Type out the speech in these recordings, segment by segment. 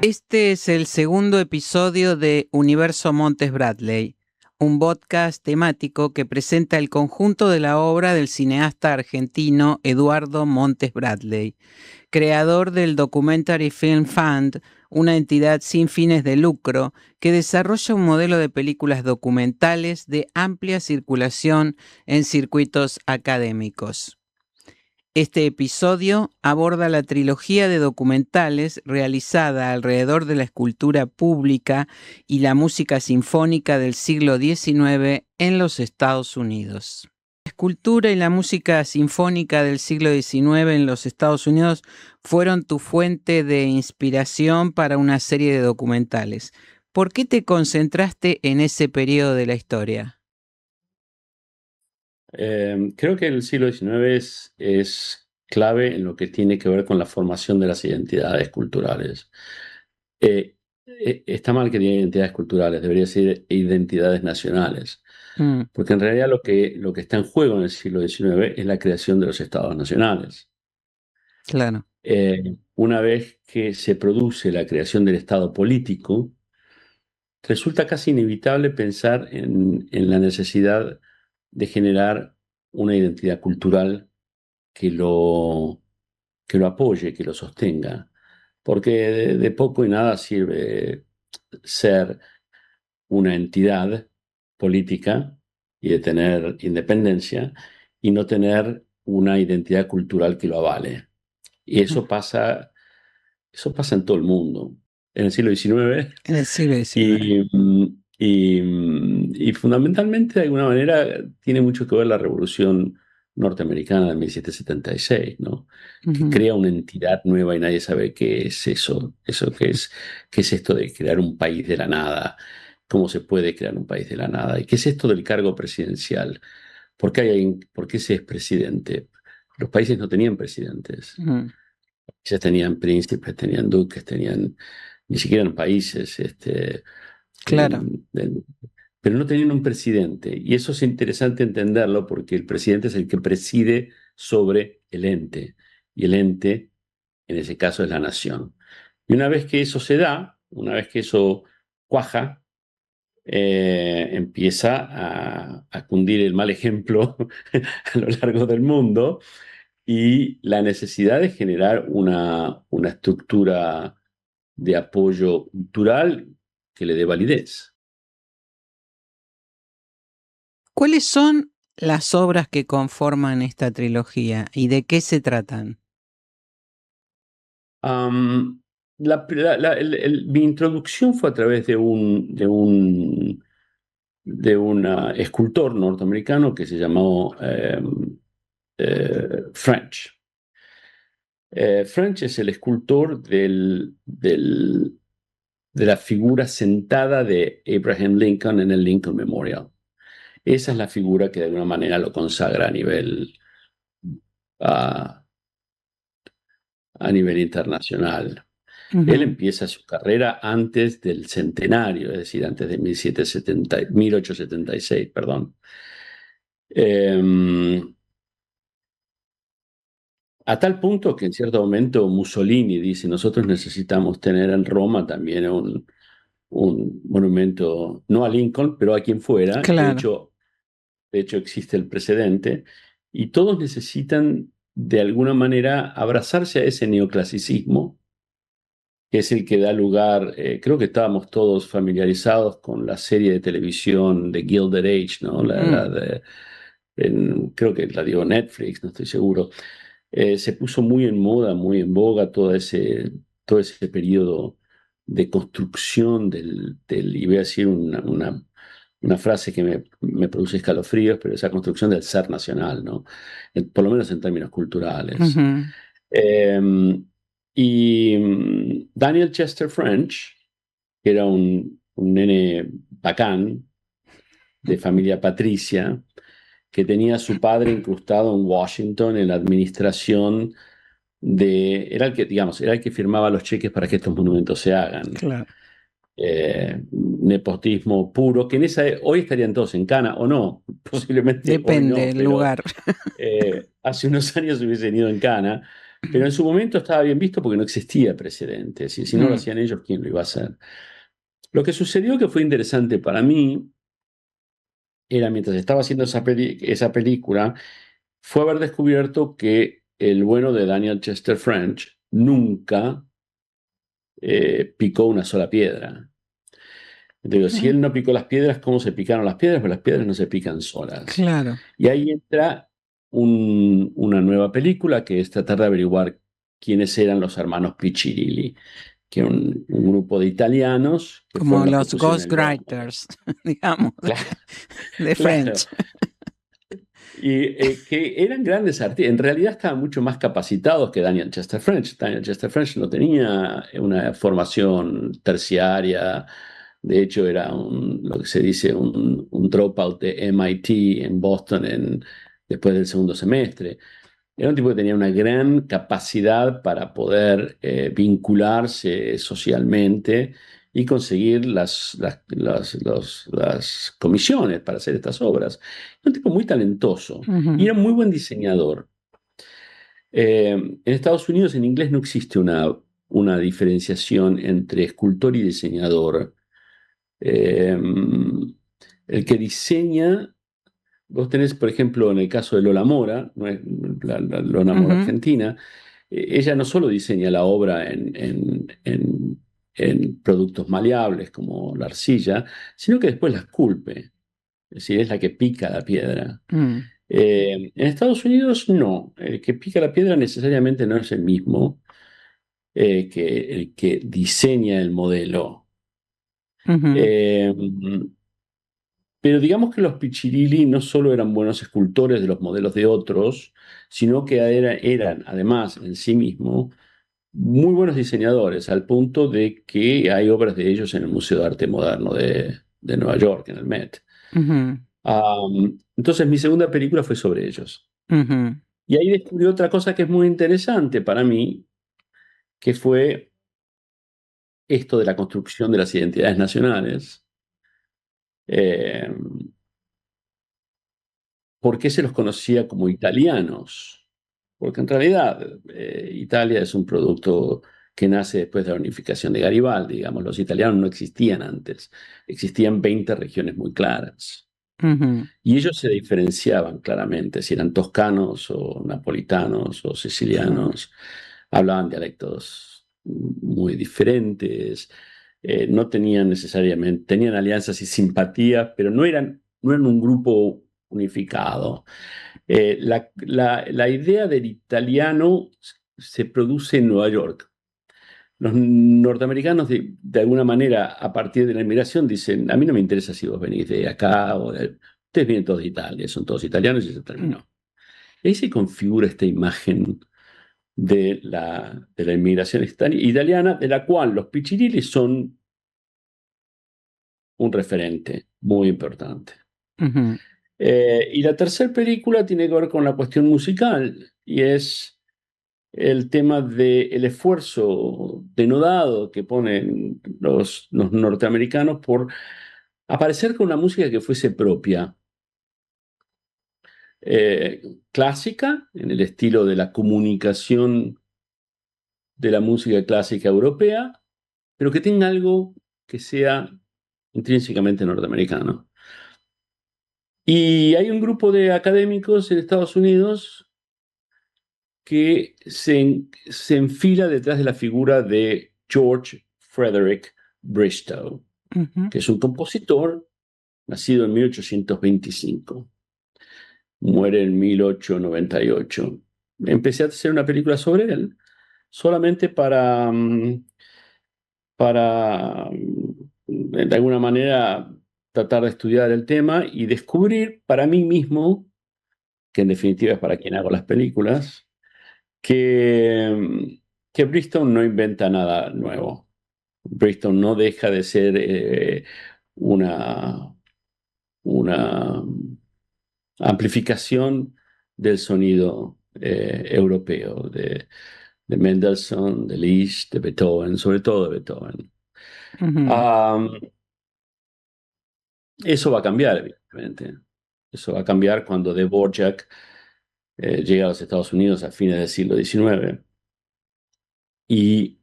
Este es el segundo episodio de Universo Montes Bradley, un podcast temático que presenta el conjunto de la obra del cineasta argentino Eduardo Montes Bradley, creador del Documentary Film Fund, una entidad sin fines de lucro que desarrolla un modelo de películas documentales de amplia circulación en circuitos académicos. Este episodio aborda la trilogía de documentales realizada alrededor de la escultura pública y la música sinfónica del siglo XIX en los Estados Unidos. La escultura y la música sinfónica del siglo XIX en los Estados Unidos fueron tu fuente de inspiración para una serie de documentales. ¿Por qué te concentraste en ese periodo de la historia? Creo que el siglo XIX es clave en lo que tiene que ver con la formación de las identidades culturales. Está mal que diga identidades culturales, debería ser identidades nacionales, porque en realidad lo que está en juego en el siglo XIX es la creación de los estados nacionales. Claro. Una vez que se produce la creación del estado político, resulta casi inevitable pensar en la necesidad de generar una identidad cultural que lo apoye, que lo sostenga. Porque de poco y nada sirve ser una entidad política y de tener independencia y no tener una identidad cultural que lo avale. Y eso pasa en todo el mundo. En el siglo XIX. En el siglo XIX. Y fundamentalmente, de alguna manera, tiene mucho que ver la Revolución Norteamericana de 1776, ¿no? Que crea una entidad nueva y nadie sabe qué es eso. ¿Qué es esto de crear un país de la nada? ¿Cómo se puede crear un país de la nada? ¿Y qué es esto del cargo presidencial? ¿Por qué se es presidente? Los países no tenían presidentes. Ellos tenían príncipes, tenían duques, ni siquiera eran países, Claro. pero no tenían un presidente. Y eso es interesante entenderlo porque el presidente es el que preside sobre el ente. Y el ente, en ese caso, es la nación. Y una vez que eso se da, una vez que eso cuaja, empieza a cundir el mal ejemplo a lo largo del mundo y la necesidad de generar una estructura de apoyo cultural que le dé validez. ¿Cuáles son las obras que conforman esta trilogía y de qué se tratan? Mi introducción fue a través de un escultor norteamericano que se llamó French. French es el escultor de la figura sentada de Abraham Lincoln en el Lincoln Memorial. Esa es la figura que de alguna manera lo consagra a nivel internacional. Él empieza su carrera antes del centenario, es decir, antes de 1876, perdón. A tal punto que en cierto momento Mussolini dice, nosotros necesitamos tener en Roma también un monumento, no a Lincoln, pero a quien fuera. Claro. De hecho existe el precedente, y todos necesitan de alguna manera abrazarse a ese neoclasicismo, que es el que da lugar, creo que estábamos todos familiarizados con la serie de televisión de Gilded Age, ¿no? Creo que la dio Netflix, no estoy seguro. Se puso muy en moda, muy en boga todo ese periodo de construcción y voy a decir una frase que me produce escalofríos, pero esa construcción del ser nacional, ¿no? Por lo menos en términos culturales. Y Daniel Chester French, que era un nene bacán, de familia patricia, que tenía a su padre incrustado en Washington en la administración era el que firmaba los cheques para que estos monumentos se hagan. Claro. Nepotismo puro, que hoy estarían todos en Cana, o no, posiblemente Depende hoy no, del pero lugar. hace unos años hubiesen ido en Cana, pero en su momento estaba bien visto porque no existía precedente. Si no lo hacían ellos, ¿quién lo iba a hacer? Lo que sucedió que fue interesante para mí era mientras estaba haciendo esa película, fue haber descubierto que el bueno de Daniel Chester French nunca picó una sola piedra. Entonces, si él no picó las piedras, ¿cómo se picaron las piedras? Pues las piedras no se pican solas. Claro. Y ahí entra una nueva película que es tratar de averiguar quiénes eran los hermanos Piccirilli, que era un grupo de italianos que Como fueron los que los pusieron el lomo. ghostwriters, digamos, Claro, de claro. French. Y que eran grandes artistas. En realidad estaban mucho más capacitados que Daniel Chester French. Daniel Chester French no tenía una formación terciaria. De hecho, era lo que se dice un dropout de MIT en Boston después del segundo semestre. Era un tipo que tenía una gran capacidad para poder vincularse socialmente y conseguir las comisiones para hacer estas obras. Era un tipo muy talentoso y era muy buen diseñador. En Estados Unidos en inglés no existe una diferenciación entre escultor y diseñador. Eh, el que diseña, vos tenés, por ejemplo, en el caso de Lola Mora, no es la Lola Mora argentina, ella no solo diseña la obra en productos maleables como la arcilla, sino que después la esculpe, es decir, es la que pica la piedra. En Estados Unidos no, el que pica la piedra necesariamente no es el mismo que el que diseña el modelo. Eh, pero digamos que los Piccirilli no solo eran buenos escultores de los modelos de otros, sino que eran además en sí mismos muy buenos diseñadores, al punto de que hay obras de ellos en el Museo de Arte Moderno de Nueva York, en el Met. Entonces mi segunda película fue sobre ellos. Y ahí descubrí otra cosa que es muy interesante para mí, que fue esto de la construcción de las identidades nacionales. Eh, ¿Por qué se los conocía como italianos? Porque en realidad Italia es un producto que nace después de la unificación de Garibaldi, digamos, los italianos no existían antes, existían 20 regiones muy claras. Y ellos se diferenciaban claramente, si eran toscanos o napolitanos o sicilianos, hablaban dialectos muy diferentes, no tenían necesariamente, tenían alianzas y simpatías, pero no eran un grupo unificado. La idea del italiano se produce en Nueva York. Los norteamericanos, de alguna manera, a partir de la inmigración, dicen, a mí no me interesa si vos venís de acá ustedes vienen todos de Italia, son todos italianos y se terminó. Y ahí se configura esta imagen de la inmigración italiana, de la cual los Piccirilli son un referente muy importante. Y la tercera película tiene que ver con la cuestión musical, y es el tema del esfuerzo denodado que ponen los norteamericanos por aparecer con una música que fuese propia, clásica, en el estilo de la comunicación de la música clásica europea, pero que tenga algo que sea intrínsecamente norteamericano. Y hay un grupo de académicos en Estados Unidos que se enfila detrás de la figura de George Frederick Bristow, que es un compositor nacido en 1825. Muere en 1898. Empecé a hacer una película sobre él, solamente de alguna manera, tratar de estudiar el tema y descubrir para mí mismo, que en definitiva es para quien hago las películas, que Bristow no inventa nada nuevo. Bristow no deja de ser una amplificación del sonido europeo, de Mendelssohn, de Liszt, de Beethoven, sobre todo de Beethoven. Eso va a cambiar, evidentemente. Eso va a cambiar cuando Dvorak llega a los Estados Unidos a fines del siglo XIX. y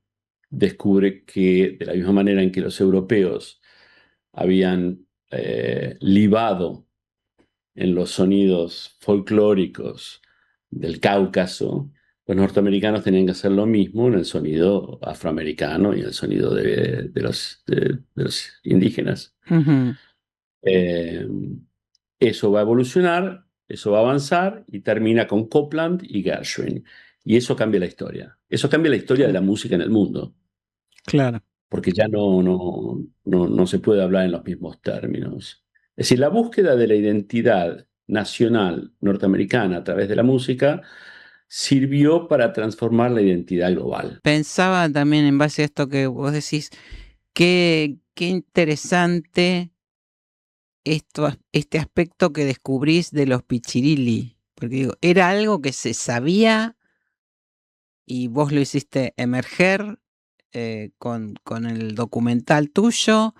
descubre que de la misma manera en que los europeos habían libado en los sonidos folclóricos del Cáucaso, los norteamericanos tenían que hacer lo mismo en el sonido afroamericano y en el sonido de los indígenas. Ujú. Eh, Eso va a evolucionar, eso va a avanzar y termina con Copland y Gershwin. Y eso cambia la historia. Eso cambia la historia de la música en el mundo, Claro. porque ya no se puede hablar en los mismos términos. Es decir, la búsqueda de la identidad nacional norteamericana a través de la música sirvió para transformar la identidad global. Pensaba también en base a esto que vos decís, qué interesante este aspecto que descubrís de los Pichirili. Porque digo, era algo que se sabía y vos lo hiciste emerger con el documental tuyo,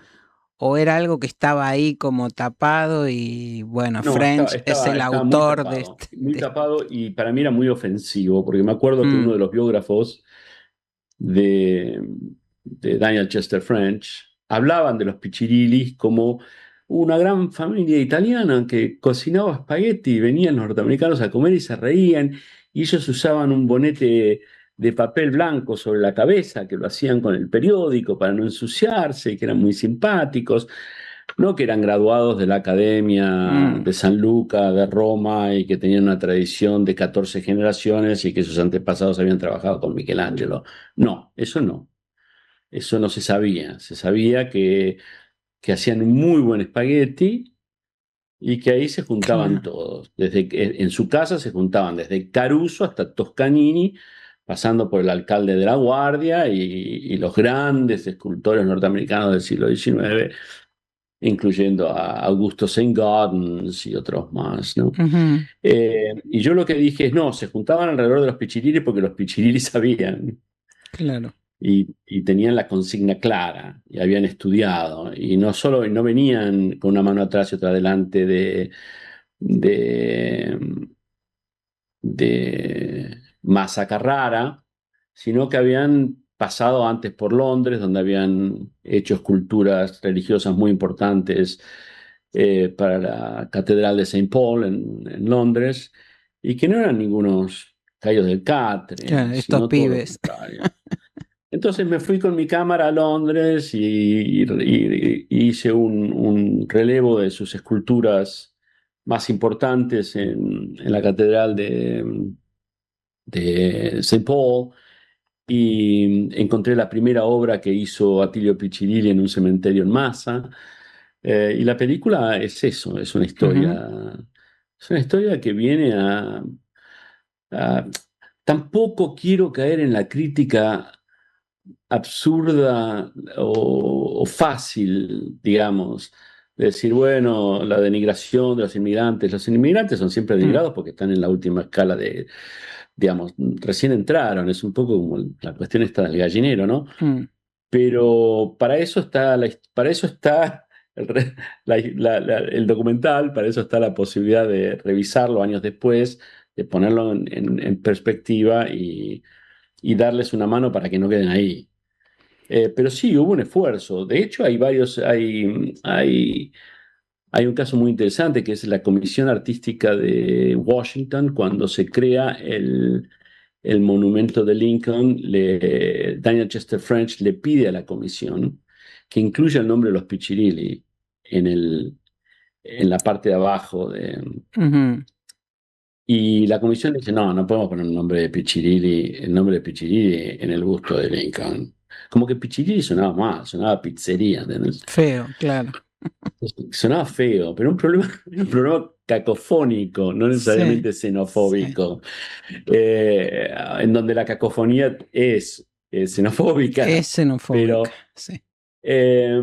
o era algo que estaba ahí como tapado y bueno, No, estaba, French es estaba, el estaba muy autor de tapado, este. muy tapado y para mí era muy ofensivo, porque me acuerdo que uno de los biógrafos de, de Daniel Chester French hablaban de los Pichirilis como una gran familia italiana que cocinaba espagueti y venían los norteamericanos a comer y se reían, y ellos usaban un bonete de papel blanco sobre la cabeza, que lo hacían con el periódico para no ensuciarse, y que eran muy simpáticos. No que eran graduados de la Academia Mm, de San Luca, de Roma, y que tenían una tradición de 14 generaciones y que sus antepasados habían trabajado con Michelangelo. No, eso no. Eso no se sabía. Se sabía que hacían un muy buen espagueti y que ahí se juntaban claro. todos. Desde que, en su casa se juntaban desde Caruso hasta Toscanini, pasando por el alcalde de La Guardia y los grandes escultores norteamericanos del siglo XIX, incluyendo a Augusto Saint Gaudens y otros más, ¿no? Ujú, Y yo lo que dije es, no, se juntaban alrededor de los pichiriris porque los pichiriris sabían claro. y tenían la consigna clara y habían estudiado y no solo no venían con una mano atrás y otra adelante de, de Massa Carrara, sino que habían pasado antes por Londres, donde habían hecho esculturas religiosas muy importantes para la Catedral de Saint Paul en Londres, y que no eran ningunos Cayos del Claro, Catre, estos sino todo lo pibes. contrario. Entonces me fui con mi cámara a Londres y hice un relevo de sus esculturas más importantes en la Catedral de Saint Paul, y encontré la primera obra que hizo Attilio Piccirilli en un cementerio en Massa. Y la película es eso, Ujú, es una historia que viene a- Tampoco quiero caer en la crítica absurda o fácil, digamos, de decir, bueno, la denigración de los inmigrantes. Los inmigrantes son siempre mm, denigrados porque están en la última escala digamos, recién entraron, es un poco como la cuestión esta del gallinero, ¿no? mm. Pero para eso está el documental, para eso está la posibilidad de revisarlo años después, de ponerlo en perspectiva y darles una mano para que no queden ahí. Pero sí, hubo un esfuerzo. De hecho, hay un caso muy interesante que es la Comisión Artística de Washington, cuando se crea el monumento de Lincoln. Daniel Chester French le pide a la comisión que incluya el nombre de los Pichirili en la parte de abajo Ujú. y la comisión dice, no, no podemos poner el nombre de Pichirili en el busto de Lincoln. Como que Pichirili sonaba mal, sonaba pizzería, ¿entendés? Feo, claro. Sonaba feo, pero un problema cacofónico, no Sí, necesariamente sí. xenofóbico, en donde la cacofonía es xenofóbica, Es xenofóbica, pero sí. eh,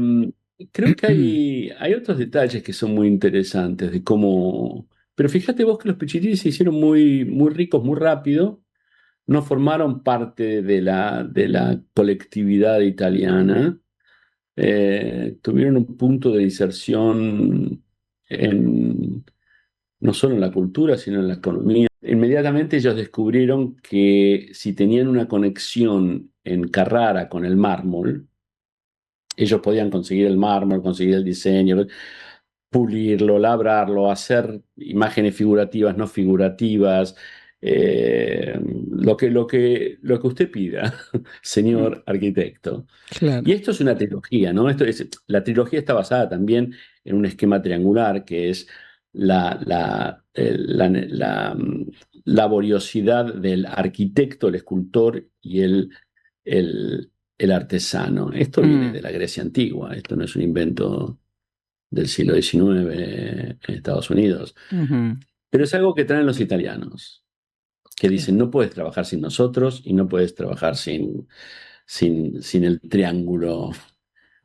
creo que hay otros detalles que son muy interesantes de cómo... Pero fíjate vos que los pichiriris se hicieron muy, muy ricos muy rápido, no formaron parte de la colectividad italiana. Tuvieron un punto de inserción en, no solo en la cultura, sino en la economía. Inmediatamente ellos descubrieron que si tenían una conexión en Carrara con el mármol. Ellos podían conseguir el mármol, conseguir el diseño, pulirlo, labrarlo, hacer imágenes figurativas, no figurativas, lo que usted pida, Mm, señor arquitecto. claro. Y esto es una trilogía, ¿no? La trilogía está basada también en un esquema triangular que es la laboriosidad del arquitecto, el escultor y el artesano. Esto viene Mm, de la Grecia antigua, esto no es un invento del siglo XIX en Estados Unidos, ujú, pero es algo que traen los italianos, que claro, dicen no puedes trabajar sin nosotros y no puedes trabajar sin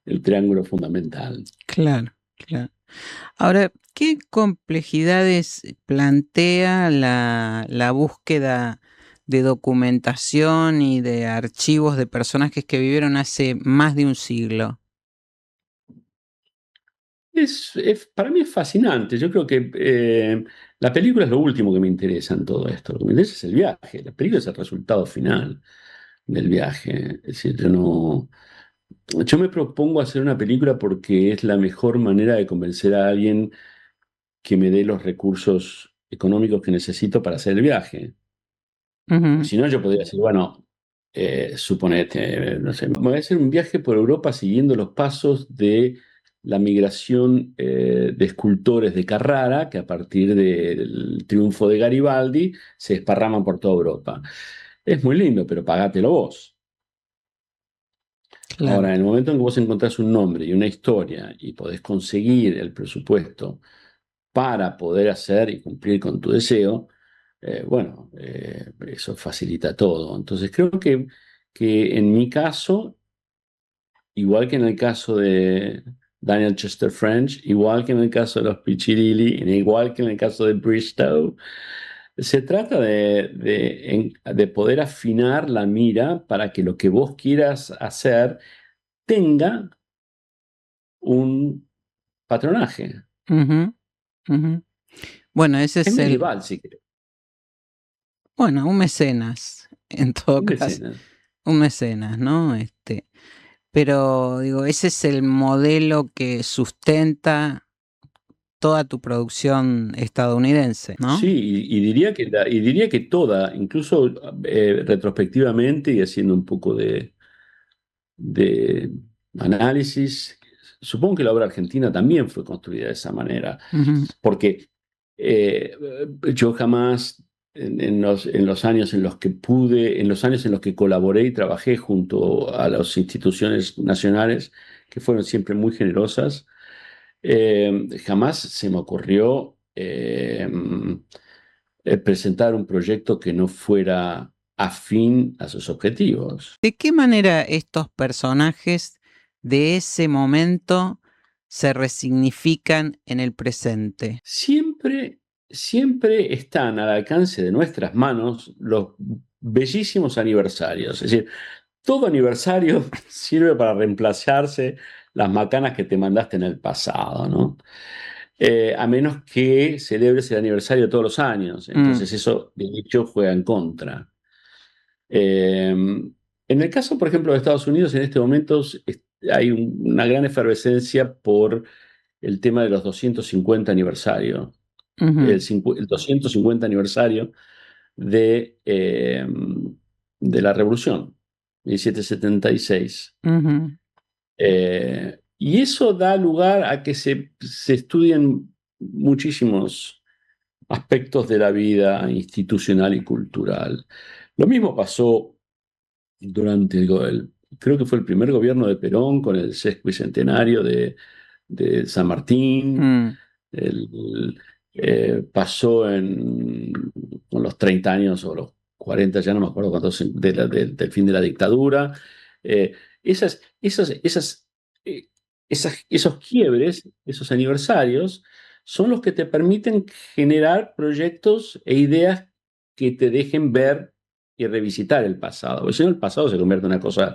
el triángulo fundamental. claro, claro. Ahora, ¿qué complejidades plantea la búsqueda de documentación y de archivos de personajes que vivieron hace más de un siglo? Para mí es fascinante. Yo creo que la película es lo último que me interesa en todo esto. Lo que me interesa es el viaje. La película es el resultado final del viaje. Es decir, yo me propongo hacer una película porque es la mejor manera de convencer a alguien que me dé los recursos económicos que necesito para hacer el viaje. Porque Ujú, si no, yo podría decir, bueno, suponete, no sé, me voy a hacer un viaje por Europa siguiendo los pasos de la migración de escultores de Carrara, que a partir del triunfo de Garibaldi se esparraman por toda Europa. Es muy lindo, pero pagátelo vos. claro. Ahora, en el momento en que vos encontrás un nombre y una historia y podés conseguir el presupuesto para poder hacer y cumplir con tu deseo, bueno, eso facilita todo. Entonces creo que en mi caso, igual que en el caso de Daniel Chester French, igual que en el caso de los Piccirilli, igual que en el caso de Bristow, se trata de poder afinar la mira para que lo que vos quieras hacer tenga un patronaje. Ujú, ujú. Bueno, ese Es es medieval, si querés, bueno, un mecenas, en todo un caso, mecenas. un mecenas, ¿no? Pero digo, ese es el modelo que sustenta toda tu producción estadounidense, Sí, ¿no? y diría que toda, incluso retrospectivamente y haciendo un poco de análisis, supongo que la obra argentina también fue construida de esa manera, Ujú, porque eh, yo jamás, en los años en los que pude, en los años en los que colaboré y trabajé junto a las instituciones nacionales, que fueron siempre muy generosas, jamás se me ocurrió presentar un proyecto que no fuera afín a sus objetivos. ¿de qué manera estos personajes de ese momento se resignifican en el presente? Siempre, siempre están al alcance de nuestras manos los bellísimos aniversarios. Es decir, todo aniversario sirve para reemplazarse las macanas que te mandaste en el pasado, ¿no? A menos que celebres el aniversario todos los años. Mm, Entonces eso, de hecho, juega en contra. En el caso, por ejemplo, de Estados Unidos, en este momento hay una gran efervescencia por el tema de los 250 aniversarios, ujú, el 250 aniversario de la Revolución, 1776. ujú, Y eso da lugar a que se estudien muchísimos aspectos de la vida institucional y cultural. Lo mismo pasó durante creo que fue el primer gobierno de Perón con el sesquicentenario de San Martín. mm, Pasó con los 30 años o los 40, ya no me acuerdo cuántos, del fin de la dictadura. Eh, esas, esas, esas, esos quiebres, esos aniversarios, son los que te permiten generar proyectos e ideas que te dejen ver y revisitar el pasado. Porque si no, el pasado se convierte en una cosa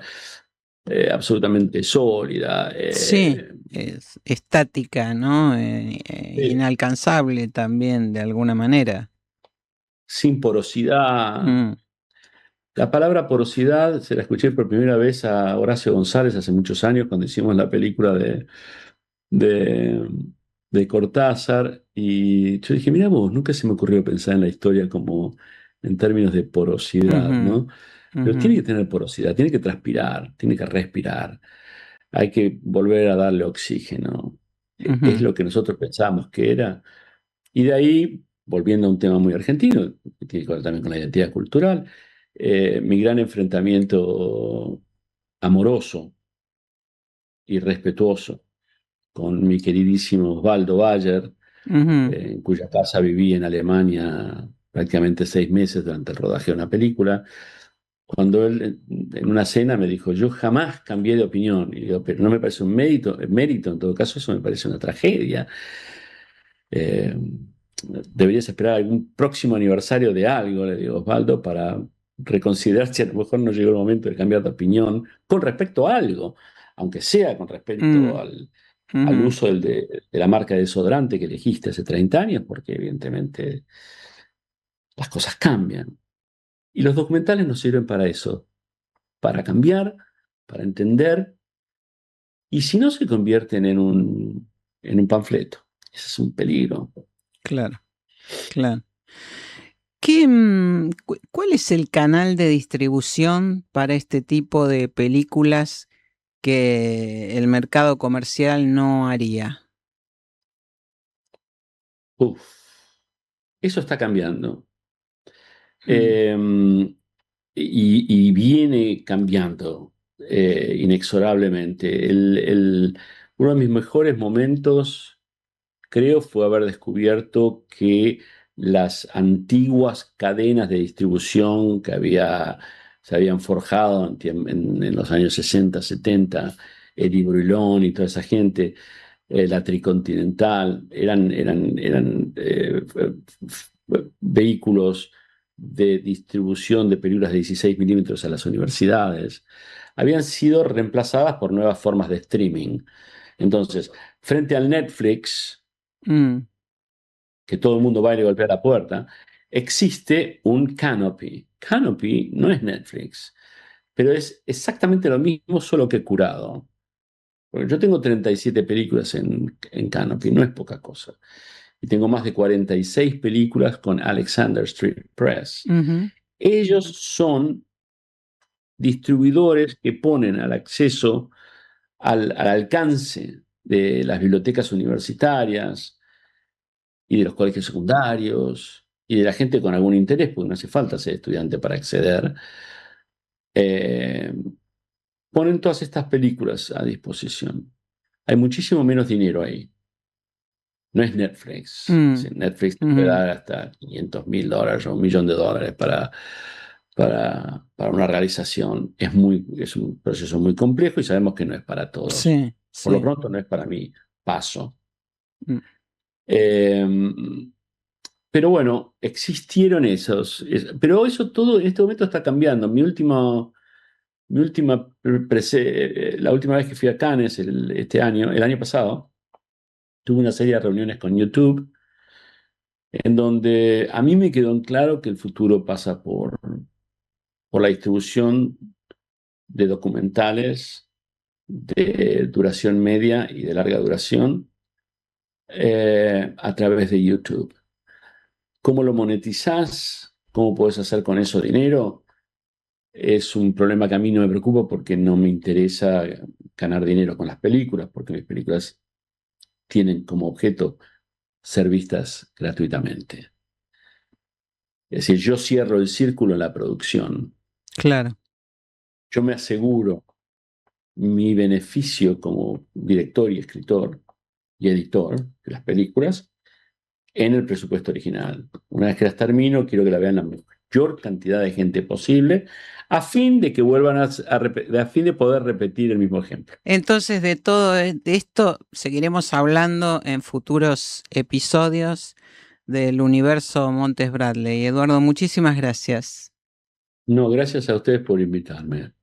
absolutamente sólida. sí, es estática, ¿no? Sí. Inalcanzable también de alguna manera. Sin porosidad. Mm, La palabra porosidad se la escuché por primera vez a Horacio González hace muchos años cuando hicimos la película de, de Cortázar y yo dije, mira vos, nunca se me ocurrió pensar en la historia como en términos de porosidad, Ujú, ¿no? Pero ujú, tiene que tener porosidad, tiene que transpirar, tiene que respirar, hay que volver a darle oxígeno. Es ujú, lo que nosotros pensábamos que era. Y de ahí, volviendo a un tema muy argentino, que tiene que ver también con la identidad cultural, mi gran enfrentamiento amoroso y respetuoso con mi queridísimo Osvaldo Bayer, ujú. en cuya casa viví en Alemania prácticamente 6 meses durante el rodaje de una película, cuando él en una cena me dijo, yo jamás cambié de opinión, y digo, pero no me parece un mérito, en todo caso eso me parece una tragedia. Eh, Deberías esperar algún próximo aniversario de algo, le digo Osvaldo, para reconsiderar si a lo mejor no llegó el momento de cambiar de opinión con respecto a algo, aunque sea con respecto Mm, al ujú. uso de la marca de desodorante que elegiste hace 30 años, porque evidentemente las cosas cambian. Y los documentales nos sirven para eso, para cambiar, para entender, y si no se convierten en un panfleto. Ese es un peligro. Claro, claro. ¿Cuál es el canal de distribución para este tipo de películas que el mercado comercial no haría? Uf, eso está cambiando. Mm, Eh, y viene cambiando inexorablemente. Uno de mis mejores momentos, creo, fue haber descubierto que las antiguas cadenas de distribución se habían forjado en los años 60, 70, Eddie Brulón y toda esa gente, la Tricontinental, eran vehículos de distribución de películas de 16 milímetros a las universidades, habían sido reemplazadas por nuevas formas de streaming. Entonces, frente al Netflix, mm, que todo el mundo va y le golpea la puerta, existe un Canopy. Canopy no es Netflix, pero es exactamente lo mismo, solo que curado. Porque yo tengo 37 películas en Canopy, no es poca cosa. Y tengo más de 46 películas con Alexander Street Press. ujú, Ellos son distribuidores que ponen al acceso, al alcance de las bibliotecas universitarias y de los colegios secundarios y de la gente con algún interés, porque no hace falta ser estudiante para acceder, eh, ponen todas estas películas a disposición. Hay muchísimo menos dinero ahí. No es Netflix. mm, Sí, Netflix te puede ujú. dar hasta $500.000 o $1.000.000 para una realización. Es un proceso muy complejo y sabemos que no es para todos. Sí, Por lo sí. pronto no es para mí. Paso. Mm, Eh, pero bueno, existieron esos. Pero eso todo en este momento está cambiando. La última vez que fui a Cannes el año pasado, tuve una serie de reuniones con YouTube en donde a mí me quedó en claro que el futuro pasa por la distribución de documentales de duración media y de larga duración a través de YouTube. ¿Cómo lo monetizás? ¿Cómo puedes hacer con eso dinero? Es un problema que a mí no me preocupa porque no me interesa ganar dinero con las películas, porque mis películas tienen como objeto ser vistas gratuitamente. Es decir, yo cierro el círculo en la producción. claro. Yo me aseguro mi beneficio como director y escritor y editor de las películas en el presupuesto original. Una vez que las termino, quiero que la vean la mayor cantidad de gente posible, a fin de que vuelvan a fin de poder repetir el mismo ejemplo. Entonces, de todo de esto seguiremos hablando en futuros episodios del universo Montes Bradley. Eduardo, muchísimas gracias. No, gracias a ustedes por invitarme.